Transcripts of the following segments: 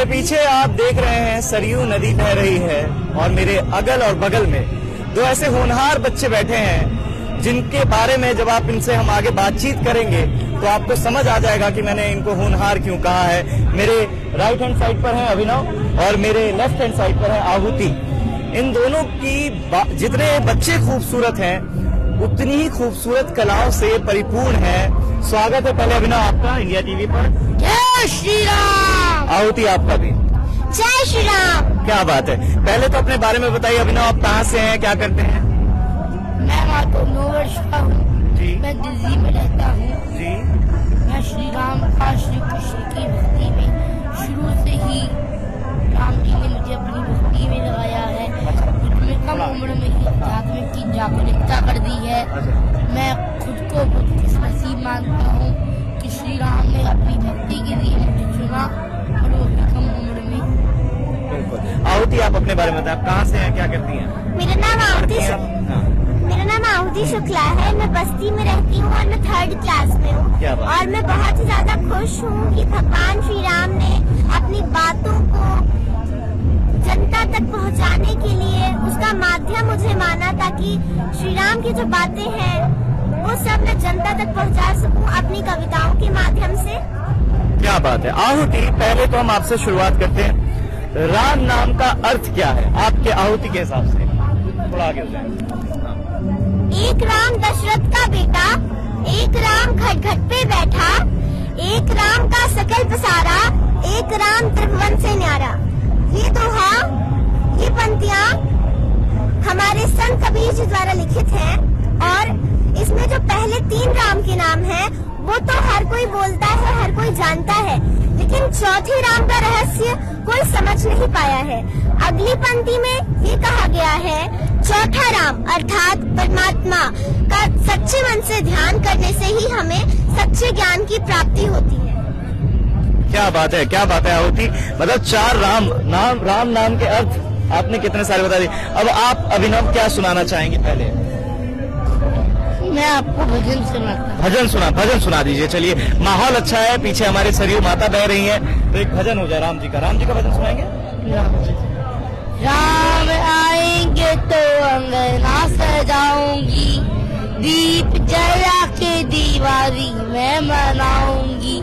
मेरे पीछे आप देख रहे हैं सरयू नदी बह रही है और मेरे अगल और बगल में दो ऐसे होनहार बच्चे बैठे हैं जिनके बारे में जब आप इनसे हम आगे बातचीत करेंगे तो आपको समझ आ जाएगा कि मैंने इनको होनहार क्यों कहा है। मेरे राइट हैंड साइड पर है अभिनव और मेरे लेफ्ट हैंड साइड पर है आहुति। इन दोनों की जितने बच्चे खूबसूरत हैं उतनी ही खूबसूरत कलाओं से परिपूर्ण है। स्वागत है पहले अभिनव आपका इंडिया टीवी पर। जय श्री राम। आहुति आपका भी जय श्री राम। क्या बात है, पहले तो अपने बारे में बताइए अभिनव, आप कहाँ से हैं, क्या करते हैं? मैं मात्र 9 वर्ष का हूँ जी। मैं दिल्ली में रहता हूँ जी। मैं श्री राम का श्री कृष्ण की भक्ति में शुरू से ही राम जी ने मुझे अपनी भक्ति में लगाया है। मुझमें कम उम्र में ही आध्यात्मिक की जागरूकता कर दी है। मैं खुद को बहुत खुशनसीब मानता हूँ कि श्री राम ने अपनी भक्ति के लिए मुझे चुना और वो भी कम उम्र में। बिल्कुल। आहुति आप अपने बारे में बताएं, आप कहाँ से हैं, क्या करती हैं? मेरा नाम आहुति शुक्ला है। मैं बस्ती में रहती हूँ और मैं 3rd क्लास में हूँ। और मैं बहुत ही ज्यादा खुश हूँ कि भगवान श्री राम ने अपनी बातों को जनता तक पहुँचाने के लिए उसका माध्यम मुझे माना, ताकि श्री राम की जो बातें हैं वो सब मैं जनता तक पहुँचा सकूँ अपनी कविताओं के माध्यम से। क्या बात है। आहुति, पहले तो हम आपसे शुरुआत करते हैं, राम नाम का अर्थ क्या है आपके आहुति के हिसाब से? थोड़ा आगे हो जाए। एक राम दशरथ का बेटा, एक राम घट घट पे बैठा, एक राम का सकल पसारा, एक राम त्रिभुवन से न्यारा। ये दोहा, ये पंक्तियाँ हमारे संत कबीर जी द्वारा लिखित हैं और इसमें जो पहले 3 राम के नाम हैं वो तो हर कोई बोलता है, हर कोई जानता है, लेकिन चौथे राम का रहस्य कोई समझ नहीं पाया है। अगली पंक्ति में ये कहा गया है, चौथा राम अर्थात परमात्मा का सच्चे मन से ध्यान करने से ही हमें सच्चे ज्ञान की प्राप्ति होती है। क्या बात है, क्या बात है आहुति। मतलब 4 राम नाम के अर्थ आपने कितने सारे बता दिए। अब आप अभिनव क्या सुनाना चाहेंगे? पहले मैं आपको भजन सुनाता हूँ। भजन सुना दीजिए। चलिए, माहौल अच्छा है, पीछे हमारे सरयू माता बह रही हैं, तो एक भजन हो जाए राम जी का भजन सुनाएंगे। राम आएंगे तो अंगना सजाऊंगी, दीप जला के दीवारी मैं मनाऊंगी,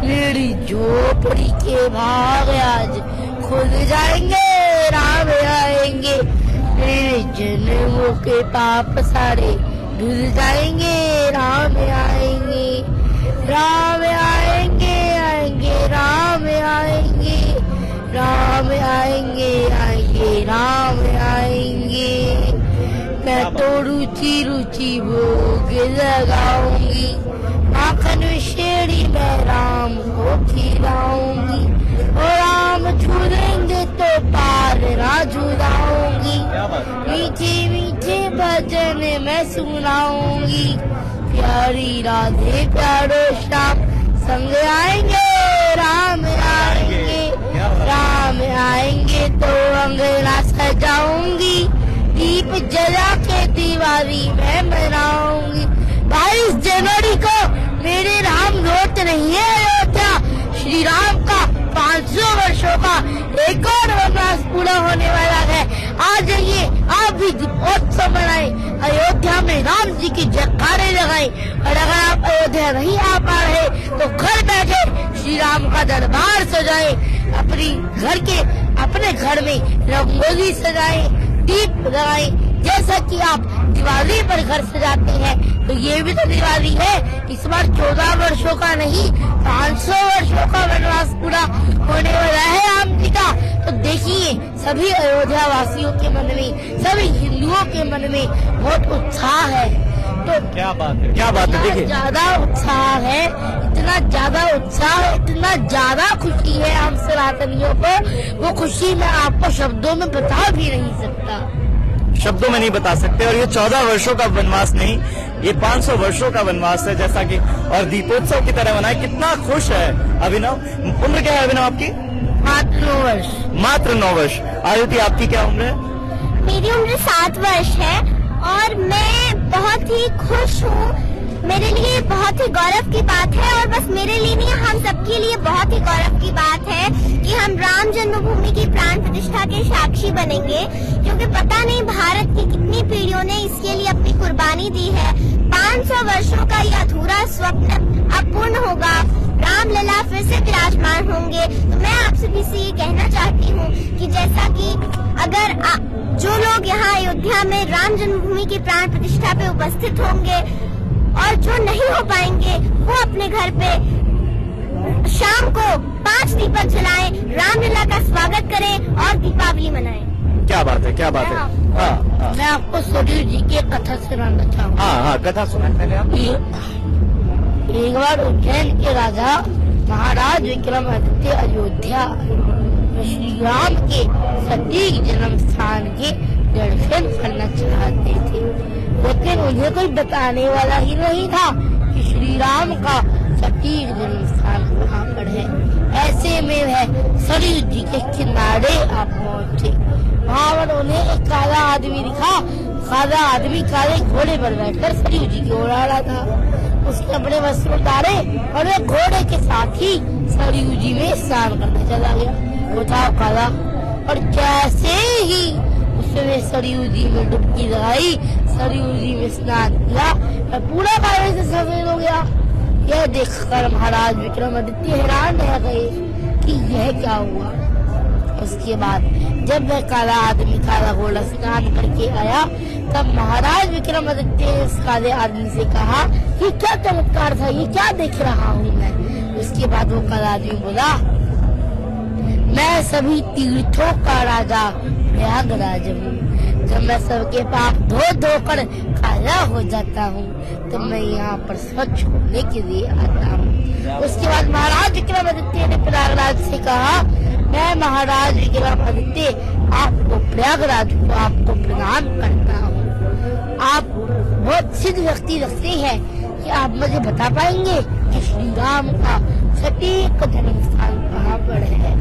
मेरी झोपड़ी के भाग आज खुल जाएंगे, राम आएंगे, मेरे जन्मों के पाप सारे धुल जाएंगे, राम आएंगे, राम आएंगे, आएंगे राम आएंगे, राम आएंगे, आएंगे राम आएंगे। मैं तो रुचि रुचि भोग लगाऊंगी, माखन शेरी मैं राम को खिलाऊंगी, और राम छूलेंगे तो पार ना झुलाऊंगी, मीठे मीठे भजन मैं सुनाऊंगी, प्यारी राधे प्यारो श्याम संग आएंगे, राम आएंगे, राम आएंगे तो अंगना सजाऊंगी, दीप जला के दीवारी मैं मनाऊंगी। 22 जनवरी को मेरे राम लौट नहीं है अयोध्या, श्री राम का 500 वर्षों का एक और वनवास पूरा होने वाला है। आ जाइए, आप भी दीपोत्सव मनाएं, अयोध्या में राम जी की जयकारे लगाएं, और अगर आप अयोध्या नहीं आ पा रहे तो घर बैठे श्री राम का दरबार सजाएं, अपने घर में रंगोली सजाएं, दीप लगाएं। जैसा कि आप दिवाली पर घर सजाते हैं तो ये भी तो दिवाली है। इस बार 14 वर्षों का नहीं 500 वर्षों का वनवास पूरा होने वाला है राम जी का। तो देखिए, सभी अयोध्या वासियों के मन में, सभी हिंदुओं के मन में बहुत उत्साह है। तो क्या बात है, क्या बात है। देखिए, ज्यादा उत्साह है, इतना ज्यादा उत्साह, इतना ज्यादा खुशी है हम सनातनियों को, वो खुशी मैं आपको शब्दों में बता भी नहीं सकता। शब्दों में नहीं बता सकते। और ये 14 वर्षों का वनवास नहीं, ये 500 वर्षों का वनवास है, जैसा कि और दीपोत्सव की तरह मनाए। कितना खुश है अभिनव। उम्र क्या है अभिनव आपकी? मात्र 9 वर्ष। मात्र 9 वर्ष। आयुति, आपकी क्या उम्र है? मेरी उम्र 7 वर्ष है और मैं बहुत ही खुश हूँ मेरे लिए बहुत ही गौरव की बात है, और बस मेरे लिए नहीं, हम सबके लिए बहुत ही गौरव की बात है कि हम राम जन्मभूमि की प्राण प्रतिष्ठा के साक्षी बनेंगे, क्योंकि पता नहीं भारत की कितनी पीढ़ियों ने इसके लिए अपनी कुर्बानी दी है। 500 वर्षों का यह अधूरा स्वप्न अब पूर्ण होगा, रामलला फिर से विराजमान होंगे। तो मैं आप सभी से ये कहना चाहती हूँ कि जैसा कि अगर जो लोग यहाँ अयोध्या में राम जन्मभूमि की प्राण प्रतिष्ठा पे उपस्थित होंगे और जो नहीं हो पाएंगे, वो अपने घर पे शाम को 5 दीपक जलाएं, रामलला का स्वागत करें और दीपावली मनाएं। क्या बात है, क्या बात है। हाँ, मैं आपको सरयू जी की एक कथा सुनाना चाहूँगा। हाँ, कथा सुनाए पहले आप। एक बार उज्जैन के राजा महाराज विक्रमादित्य अयोध्या श्री राम के सटीक जन्म स्थान के दर्शन करना चाहते थे, लेकिन उन्हें कोई बताने वाला ही नहीं था कि श्री राम का सटीक जन्म स्थान कहाँ पर है। ऐसे में वह सरयू जी के किनारे आप पहुँचे। वहाँ पर उन्हें एक काला आदमी दिखा। काला आदमी काले घोड़े पर बैठकर सरयू जी की ओर आ रहा था। उसने अपने वस्त्र उतारे और वह घोड़े के साथ ही सरयू जी में स्नान करने चला गया। वो था काला, और जैसे ही उसने सरयू जी में डुबकी लगाई, सरयू जी में स्नान किया, पूरा काले से सफेद हो गया। यह देखकर महाराज विक्रमादित्य हैरान रह गए कि यह क्या हुआ। उसके बाद जब वह काला आदमी काला घोड़ा स्नान करके आया, तब महाराज विक्रमादित्य ने उस काले आदमी से कहा कि क्या चमत्कार था, ये क्या देख रहा हूँ मैं। उसके बाद वो काला आदमी बोला, मैं सभी तीर्थों का राजा प्रयागराज हूँ। जब मैं सबके पाप धो धो कर काला हो जाता हूँ, तो मैं यहाँ पर स्वच्छ होने के लिए आता हूँ। उसके बाद महाराज विक्रमादित्य ने प्रयागराज से कहा, मैं महाराज विक्रमादित्य आपको प्रयागराज को आपको प्रणाम करता हूँ। आप बहुत सिद्ध व्यक्ति लगते हैं कि आप मुझे बता पाएंगे कि श्री राम का सटीक जन्म स्थान कहाँ पर है।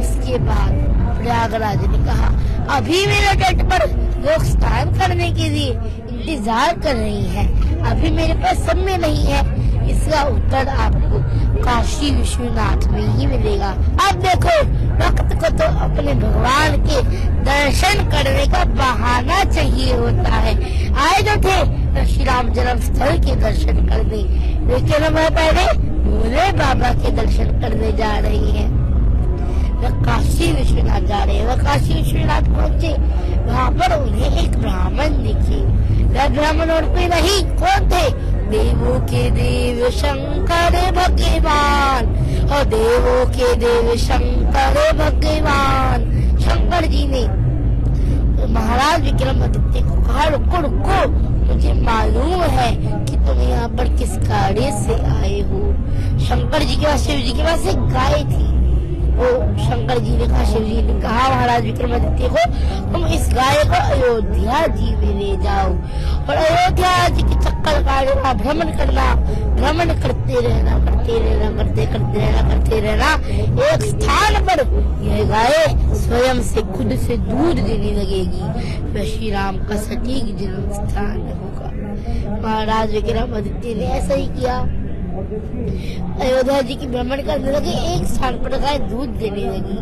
उसके बाद प्रयागराज ने कहा, अभी मेरे तट पर लोग स्नान करने के लिए इंतजार कर रही हैं, अभी मेरे पास समय नहीं है। इसका उत्तर आपको काशी विश्वनाथ में ही मिलेगा। अब देखो, वक्त को तो अपने भगवान के दर्शन करने का बहाना चाहिए होता है। आए जो थे श्री राम जन्म स्थल के दर्शन करने, लेकिन वह पहले भोले बाबा के दर्शन करने जा रही है। वह काशी विश्वनाथ जा रहे हैं। वह काशी विश्वनाथ पहुंचे, वहाँ पर उन्हें एक ब्राह्मण दिखे। वह ब्राह्मण और कोई नहीं, कौन थे? देवों के देव शंकर भगवान, और देवों के देव शंकर भगवान। शंकर जी ने महाराज विक्रमादित्य को कहा, रुको रुको, मुझे मालूम है कि तुम यहाँ पर किस कार्य से आए हो। शंकर जी के पास, शिव जी के पास एक गाय थी। वो शंकर जी ने कहा, शिव जी ने कहा महाराज विक्रमादित्य को, तुम इस गाय को अयोध्या जी में ले जाओ और अयोध्या जी के चक्कर काटना, भ्रमण करना, भ्रमण करते रहना, करते रहना। एक स्थान पर यह गाय स्वयं से खुद से दूध देने लगेगी, वह श्री राम का सटीक जन्म स्थान होगा। महाराज विक्रमादित्य ने ऐसा ही किया। अयोध्या जी की भ्रमण करने लगे, एक स्थान पर गाय दूध देने लगी,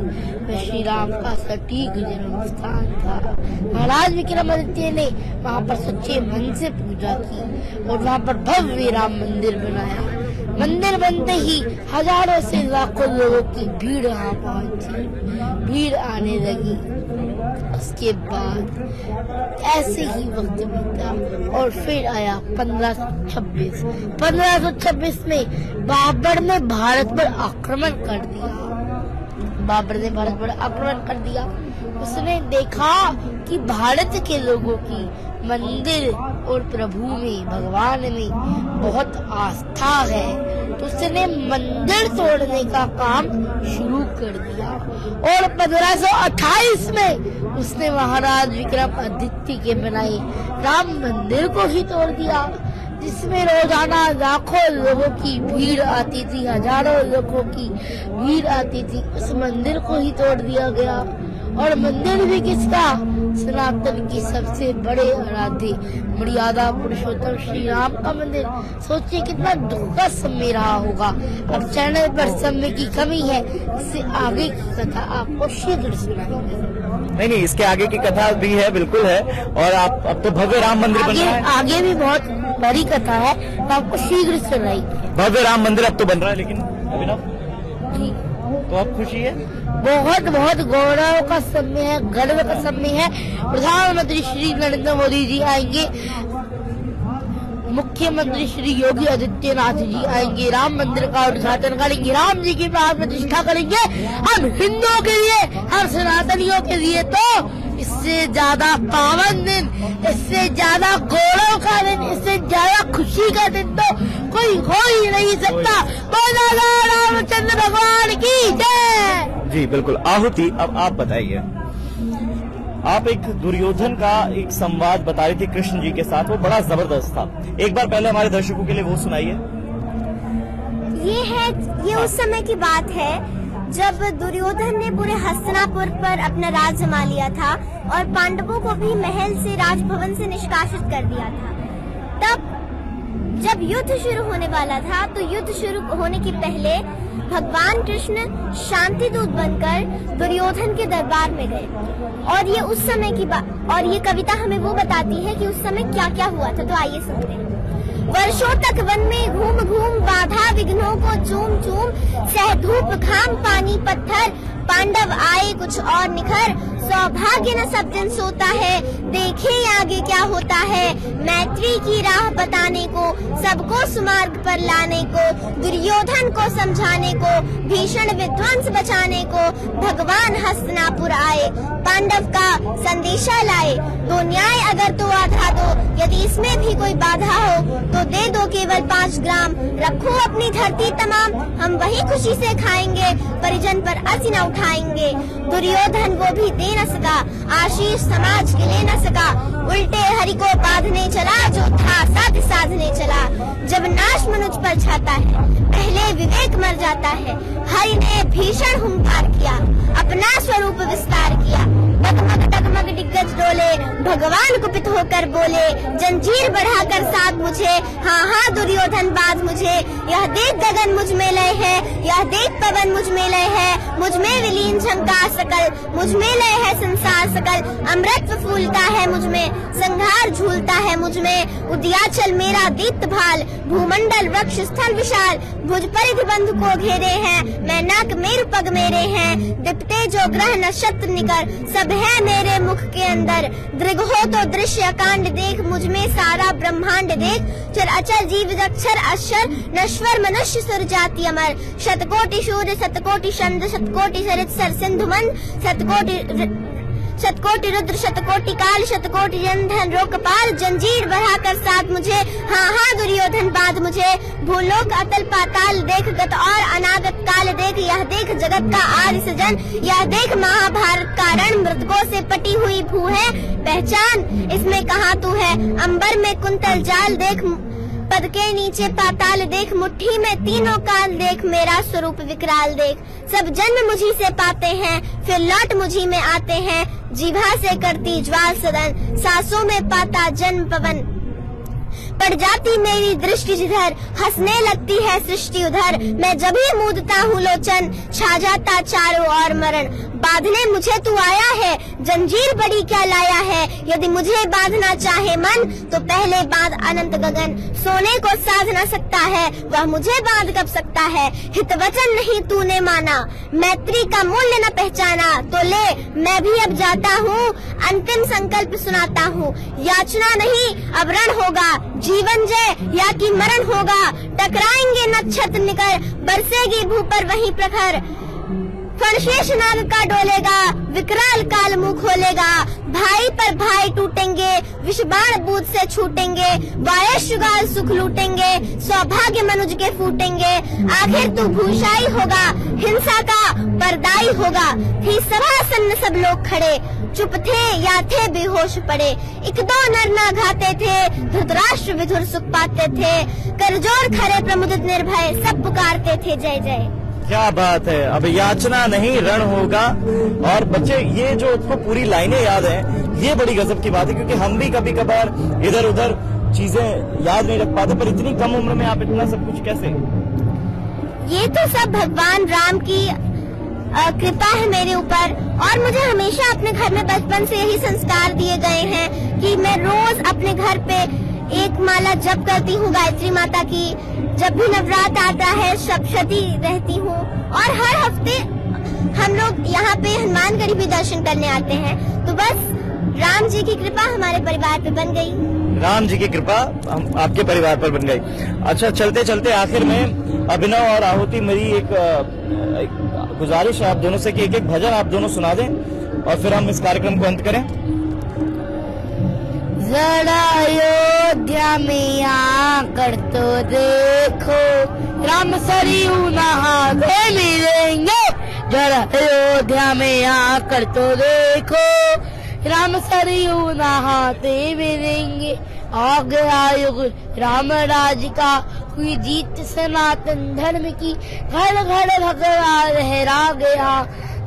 वह श्री राम का सटीक जन्म स्थान था। महाराज विक्रमादित्य ने वहाँ पर सच्चे मन से पूजा की और वहाँ पर भव्य राम मंदिर बनाया। मंदिर बनते ही हजारों से लाखों लोगों की भीड़ वहाँ पहुंची, भीड़ आने लगी। उसके बाद ऐसे ही वक्त बीता और फिर आया 1526। 1526 में बाबर ने भारत पर आक्रमण कर दिया। उसने देखा कि भारत के लोगों की मंदिर और प्रभु में, भगवान में बहुत आस्था है, तो उसने मंदिर तोड़ने का काम शुरू कर दिया। और 1528 में उसने महाराज विक्रमादित्य के बनाए राम मंदिर को ही तोड़ दिया, जिसमें रोजाना लाखों लोगों की भीड़ आती थी, हजारों लोगों की भीड़ आती थी। उस मंदिर को ही तोड़ दिया गया और मंदिर भी किसका? सनातन की सबसे बड़े आराध्य मर्यादा पुरुषोत्तम श्री राम का मंदिर। सोचिए कितना दुखद समय रहा होगा। अब चैनल पर समय की कमी है, इससे आगे की कथा आपको शीघ्र सुनाएंगे। नहीं, इसके आगे की कथा भी है, बिल्कुल है। और आप अब तो भव्य राम मंदिर बन रहा है। आगे भी बहुत बड़ी कथा है, तो आपको शीघ्र सुनाएंगे। भव्य राम मंदिर अब तो बन रहा है, लेकिन अभिनव जी तो अब खुशी है? बहुत बहुत गौरव का समय है, गर्व का समय है। प्रधानमंत्री श्री नरेंद्र मोदी जी आएंगे, मुख्यमंत्री श्री योगी आदित्यनाथ जी आएंगे, राम मंदिर का उद्घाटन करेंगे, राम जी की प्राण प्रतिष्ठा करेंगे। हम हिंदुओं के लिए, हम सनातनियों के लिए तो इससे ज्यादा पावन दिन, इससे ज्यादा गौरव का दिन, इससे ज्यादा खुशी का दिन तो कोई हो ही नहीं सकता। बोलो रामचंद्र भगवान की जय। जी बिल्कुल। आहुति, अब आप बताइए, आप एक दुर्योधन का एक संवाद बता रही थी कृष्ण जी के साथ, वो बड़ा जबरदस्त था। एक बार पहले हमारे दर्शकों के लिए वो सुनाइए। ये उस समय की बात है जब दुर्योधन ने पूरे हस्तिनापुर पर अपना राज जमा लिया था और पांडवों को भी महल से, राजभवन से निष्कासित कर दिया था। तब जब युद्ध शुरू होने वाला था तो युद्ध शुरू होने के पहले भगवान कृष्ण शांति दूत बनकर दुर्योधन के दरबार में गए। और ये उस समय की बात, और ये कविता हमें वो बताती है कि उस समय क्या क्या हुआ था। तो आइए सुनते हैं। वर्षों तक वन में घूम घूम, बाधा विघ्नों को चूम चूम, सह धूप घाम पानी पत्थर, पांडव आए कुछ और निखर। सौभाग्य न सब दिन सोता है, देखे आगे क्या होता है। मैत्री की राह बताने को, सबको सुमार्ग पर लाने को, दुर्योधन को समझाने को, भीषण विध्वंस बचाने को भगवान हस्तिनापुर आए। पांडव का संदेशा लाए, दो न्याय अगर तो आधा दो, यदि इसमें भी कोई बाधा हो तो दे दो केवल 5 ग्राम। रखो अपनी धरती तमाम, हम वही खुशी से खाएंगे, परिजन पर असी न उठाएंगे। दुर्योधन वो भी दे न सका, आशीष समाज के ले न सका। उल्टे हरि को बांधने चला, जो था साथ साधने चला। जब नाश मनुष्य पर छाता है, पहले विवेक मर जाता है। हरि ने भीषण हुंकार किया, अपना स्वरूप विस्तार किया। डगमग डगमग दिग्गज डोले, भगवान कुपित होकर बोले, जंजीर बढ़ाकर साथ मुझे, हाँ हाँ दुर्योधन बाध मुझे। यह देख गगन मुझ में लय है, यह देख पवन मुझ में लय है। मुझ में विलीन झंकार सकल, मुझ में लय है संसार सकल। अमृत फूलता है मुझ में, संहार झूलता है मुझ में। उदयाचल मेरा दीप्त भाल, भूमंडल वृक्ष स्थल विशाल। भुज परिधि बंधु को घेरे हैं, मैं नाक मेरु पग मेरे हैं। दिपते जो ग्रह नक्षत्र निकर, सब है मेरे मुख के अंदर। दृग हो तो दृश्य अकांड देख, मुझ में सारा ब्रह्मांड देख। चर अचर जीव अक्षर अक्षर, नश्वर मनुष्य सुर जाति अमर। शतकोटि सूर्य शतकोटि चंद्र, शतकोटि सरित सर सिंधु मन। शतकोटि रुद्र शतकोटि काल, शतकोटि जन धन रोकपाल। जंजीर बढ़ाकर साथ मुझे, हाँ हाँ दुर्योधन बाध मुझे। भूलोक अतल पाताल देख, गत और अनागत काल देख। यह देख जगत का आदि सृजन, यह देख महाभारत का रण। मृतकों से पटी हुई भू है पहचान, इसमें कहाँ तू है। अंबर में कुंतल जाल देख, पद के नीचे पाताल देख। मुट्ठी में तीनों काल देख, मेरा स्वरूप विकराल देख। सब जन्म मुझी से पाते हैं, फिर लौट मुझी में आते हैं। जीभा से करती ज्वाल सदन, सांसों में पाता जन्म पवन। पड़ जाती मेरी दृष्टि जिधर, हंसने लगती है सृष्टि उधर। मैं जब ही मूदता हूँ लोचन, छा जाता चारों ओर मरण। बांधने मुझे तू आया है, जंजीर बड़ी क्या लाया है। यदि मुझे बांधना चाहे मन, तो पहले बांध अनंत गगन। सोने को साध न सकता है, वह मुझे बांध कब सकता है। हित वचन नहीं तूने माना, मैत्री का मूल्य न पहचाना। तो ले मैं भी अब जाता हूँ, अंतिम संकल्प सुनाता हूँ। याचना नहीं अब रण होगा, जीवन जय या कि मरण होगा। टकराएंगे नक्षत्र निकर, बरसेगी भू पर वही प्रखर। फणशेष नाग का डोलेगा, विकराल काल मुंह खोलेगा। भाई पर भाई टूटेंगे, विषबाण बूथ से छूटेंगे। वायशुगाल सुख लूटेंगे, सौभाग्य मनुज के फूटेंगे। आखिर तू भूषाई होगा, हिंसा का परदाई होगा। थी सभा सन्न सब लोग खड़े, चुप थे या थे बेहोश पड़े। एक दो नर ना घाते थे, धृतराष्ट्र विधुर सुख पाते थे। करजोर खरे प्रमुदित निर्भय, सब पुकारते थे जय जय। क्या बात है, अब याचना नहीं रण होगा। और बच्चे ये जो आपको पूरी लाइनें याद हैं, ये बड़ी गजब की बात है, क्योंकि हम भी कभी कभार इधर उधर चीजें याद नहीं रख पाते, पर इतनी कम उम्र में आप इतना सब कुछ कैसे? ये तो सब भगवान राम की कृपा है मेरे ऊपर। और मुझे हमेशा अपने घर में बचपन से यही संस्कार दिए गए हैं कि मैं रोज अपने घर पे एक माला जप करती हूँ गायत्री माता की। जब भी नवरात्र आता है सप्तशती रहती हूँ। और हर हफ्ते हम लोग यहाँ पे हनुमानगढ़ी भी दर्शन करने आते हैं। तो बस राम जी की कृपा हमारे परिवार पे बन गई। राम जी की कृपा हम आपके परिवार पर बन गई। अच्छा, चलते चलते आखिर में अभिनव और आहुति, मेरी एक गुजारिश है आप दोनों से कि एक एक भजन आप दोनों सुना दें और फिर हम इस कार्यक्रम को अंत करें। जरा अयोध्या में आकर तो देखो, राम सरयू नहाते मिलेंगे। जरा अयोध्या में आकर तो देखो, राम सरयू नहाते मिलेंगे। आ गया युग राम राज का, हुई जीत सनातन धर्म की। घर घर भगवा लहरा गया,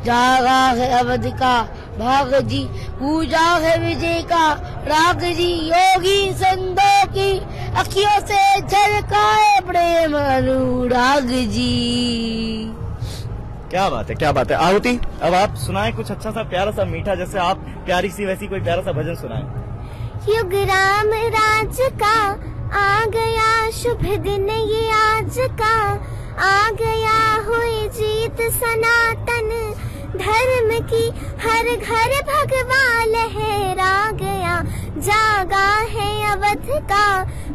जागा है अवध का भाग जी। पूजा है विजय का राग जी, योगी संतों की अखियों से झलकाए प्रेम अनुराग जी। क्या बात है, क्या बात है। आहुति, अब आप सुनाएं कुछ अच्छा सा प्यारा सा मीठा, जैसे आप प्यारी सी वैसी कोई प्यारा सा भजन सुनाएं। युग राम राज का आ गया शुभ दिन ये आज का। आ गया हुई जीत सनातन धर्म की, हर घर भगवा लहरा गया। जागा है अवध का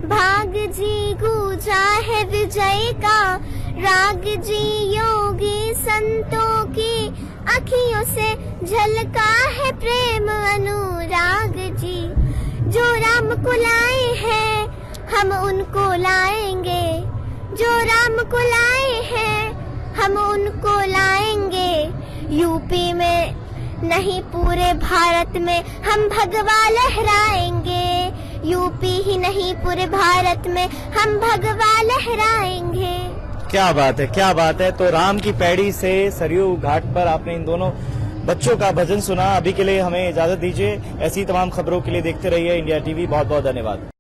भाग जी, गूंजा है विजय का राग जी। योगी संतों की अखियों से झलका है प्रेम अनुराग जी। जो राम को लाए हैं हम उनको लाएंगे, जो राम को लाए हैं हम उनको लाएंगे। यूपी में नहीं पूरे भारत में हम भगवा लहराएंगे। यूपी ही नहीं पूरे भारत में हम भगवा लहराएंगे। क्या बात है, क्या बात है। तो राम की पैड़ी से सरयू घाट पर आपने इन दोनों बच्चों का भजन सुना। अभी के लिए हमें इजाजत दीजिए। ऐसी तमाम खबरों के लिए देखते रहिए इंडिया टीवी। बहुत बहुत धन्यवाद।